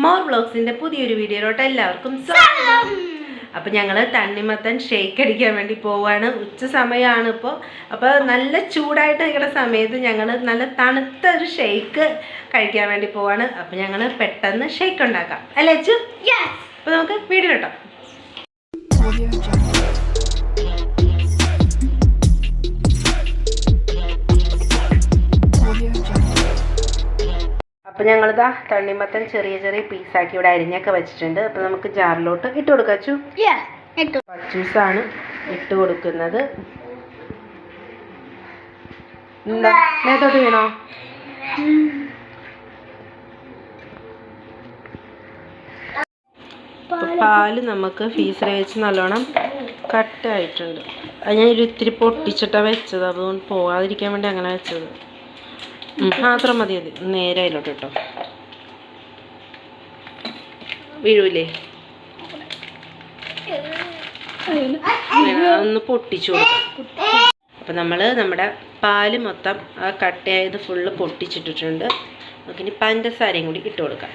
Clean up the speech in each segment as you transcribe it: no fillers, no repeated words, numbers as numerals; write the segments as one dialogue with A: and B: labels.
A: More വ്ളോഗ്സിന്റെ പുതിയൊരു വീഡിയോയിലോട്ട് എല്ലാവർക്കും സ്വാഗതം. അപ്പോൾ ഞങ്ങൾ തണ്ണിമത്തൻ ഷേക്ക് അടിക്കാൻ വേണ്ടി പോവാണ്. ഉച്ച സമയമാണ് ഇപ്പോൾ. അപ്പോൾ നല്ല ചൂടായിട്ട് നിൽക്കുന്ന സമയത്ത് ഞങ്ങൾ നല്ല തണുത്ത ഒരു ഷേക്ക് കഴിക്കാൻ വേണ്ടി പോവാണ്. അപ്പോൾ ഞങ്ങൾ പെട്ടെന്ന് ഷേക്ക് ഉണ്ടാക്കാം അല്ലേ അച്ചു? അപ്പോൾ നമുക്ക് വീഡിയോ ഇട്ടോ. അപ്പോൾ ഞങ്ങളിതാ തണ്ണിമത്തൻ ചെറിയ ചെറിയ പീസാക്കി ഇവിടെ അരിഞ്ഞൊക്കെ വെച്ചിട്ടുണ്ട്. അപ്പോൾ നമുക്ക് ജാറിലോട്ട് ഇട്ട് കൊടുക്കാം അച്ചു. ജ്യൂസാണ് ഇട്ട് കൊടുക്കുന്നത്. എന്താ മേത്തോട്ട് വീണോ? പാല് നമുക്ക് ഫ്രീസറിൽ വെച്ച് നല്ലോണം കട്ടായിട്ടുണ്ട്. അത് ഞാൻ ഇത്തിരി പൊട്ടിച്ചിട്ടാണ് വെച്ചത്. അതുകൊണ്ട് പോകാതിരിക്കാൻ വേണ്ടി അങ്ങനെ വെച്ചത്. മാത്രം മതി. അത് നേരെ അതിലോട്ട് കേട്ടോ. വീഴൂലേ? ഒന്ന് പൊട്ടിച്ചു കൊടുക്കാം. അപ്പം നമ്മൾ നമ്മുടെ പാല് മൊത്തം ആ കട്ടയായത് ഫുള്ള് പൊട്ടിച്ചിട്ടിട്ടുണ്ട്. നമുക്കിനി പഞ്ചസാരയും കൂടി ഇട്ട് കൊടുക്കാം.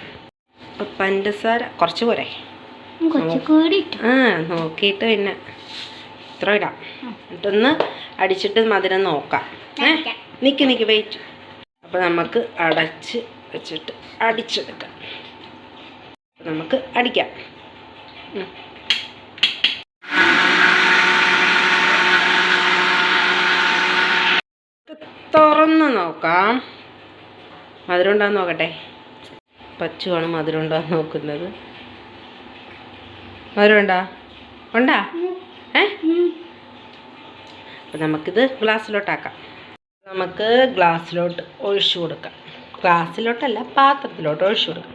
A: അപ്പം പഞ്ചസാര കുറച്ച് പോരെ? നോക്കിയിട്ട് പിന്നെ ഇത്ര ഇടാം. എന്നിട്ടൊന്ന് അടിച്ചിട്ട് മധുരം നോക്കാം. നിക്ക് വെയിറ്റ്. അപ്പോൾ നമുക്ക് അടച്ച് വെച്ചിട്ട് അടിച്ചെടുക്കാം. നമുക്ക് അടിക്കാം. തുറന്ന് നോക്കാം. മധുരം ഉണ്ടാന്ന് നോക്കട്ടെ. പച്ചുവാണ് മധുരം ഉണ്ടാന്ന് നോക്കുന്നത്. മധുരം ഉണ്ടാ? അപ്പം നമുക്കിത് ഗ്ലാസ്സിലോട്ടാക്കാം. നമുക്ക് ഗ്ലാസ്സിലോട്ട് ഒഴിച്ചു കൊടുക്കാം. ഗ്ലാസ്സിലോട്ടല്ല, പാത്രത്തിലോട്ട് ഒഴിച്ചു കൊടുക്കാം.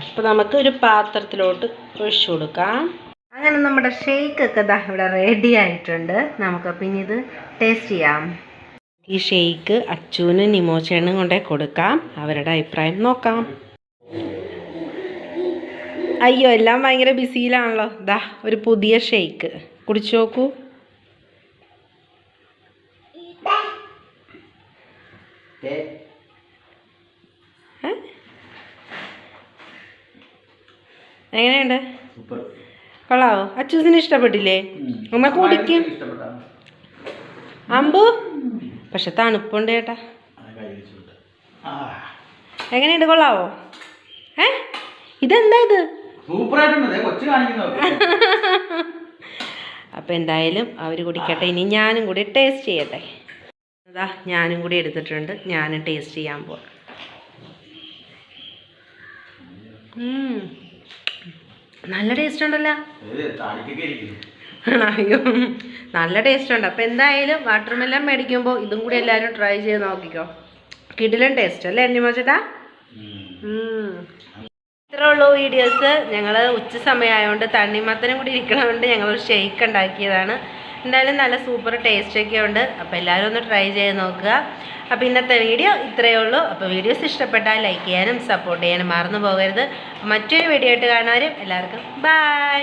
A: അപ്പോൾ നമുക്ക് ഒരു പാത്രത്തിലോട്ട് ഒഴിച്ചു കൊടുക്കാം. അങ്ങനെ നമ്മുടെ ഷേക്കൊക്കെ ഇതാ ഇവിടെ റെഡി ആയിട്ടുണ്ട്. നമുക്ക് പിന്നെ ഇത് ടേസ്റ്റ് ചെയ്യാം. ഈ ഷേക്ക് അച്ചുവിനും നിമോച്ചേനും കൊണ്ടേ കൊടുക്കാം. അവരുടെ അഭിപ്രായം നോക്കാം. അയ്യോ, എല്ലാം ഭയങ്കര ബിസിയിലാണല്ലോ. ഇതാ ഒരു പുതിയ ഷേക്ക് കുടിച്ചു നോക്കൂ. എങ്ങനെയുണ്ട്? കൊള്ളാവോ? അച്ചൂസിന് ഇഷ്ടപ്പെട്ടില്ലേ? എന്നാ കുടിക്കും. അമ്പു പക്ഷെ തണുപ്പുണ്ട് ചേട്ടാ. എങ്ങനെയുണ്ട്? കൊള്ളാവോ? ഇതെന്താ ഇത്? അപ്പം എന്തായാലും അവർ കുടിക്കട്ടെ. ഇനി ഞാനും കൂടി ടേസ്റ്റ് ചെയ്യട്ടെ. അതാ ഞാനും കൂടി എടുത്തിട്ടുണ്ട്. ഞാനും ടേസ്റ്റ് ചെയ്യാൻ പോവാം. നല്ല ടേസ്റ്റ് ഉണ്ടല്ലോ. അയ്യോ, നല്ല ടേസ്റ്റ് ഉണ്ട്. അപ്പം എന്തായാലും വാട്ടർമെലൺ മേടിക്കുമ്പോൾ ഇതും കൂടി എല്ലാവരും ട്രൈ ചെയ്ത് നോക്കിക്കോ. കിടിലൻ ടേസ്റ്റ് അല്ലേ അന്നിമോ ചേട്ടാ? ഇത്രേ ഉള്ളൂ വീഡിയോസ്. ഞങ്ങൾ ഉച്ച സമയമായതുകൊണ്ട് തണ്ണിമത്തനും കൂടി ഇരിക്കണതുകൊണ്ട് ഞങ്ങളൊരു ഷേക്ക് ഉണ്ടാക്കിയതാണ്. എന്തായാലും നല്ല സൂപ്പർ ടേസ്റ്റൊക്കെ ഉണ്ട്. അപ്പോൾ എല്ലാവരും ഒന്ന് ട്രൈ ചെയ്ത് നോക്കുക. അപ്പോൾ ഇന്നത്തെ വീഡിയോ ഇത്രയേ ഉള്ളൂ. അപ്പോൾ വീഡിയോസ് ഇഷ്ടപ്പെട്ടാൽ ലൈക്ക് ചെയ്യാനും സപ്പോർട്ട് ചെയ്യാനും മറന്നു പോകരുത്. മറ്റൊരു വീഡിയോ ആയിട്ട് കാണാനും എല്ലാവർക്കും ബൈ.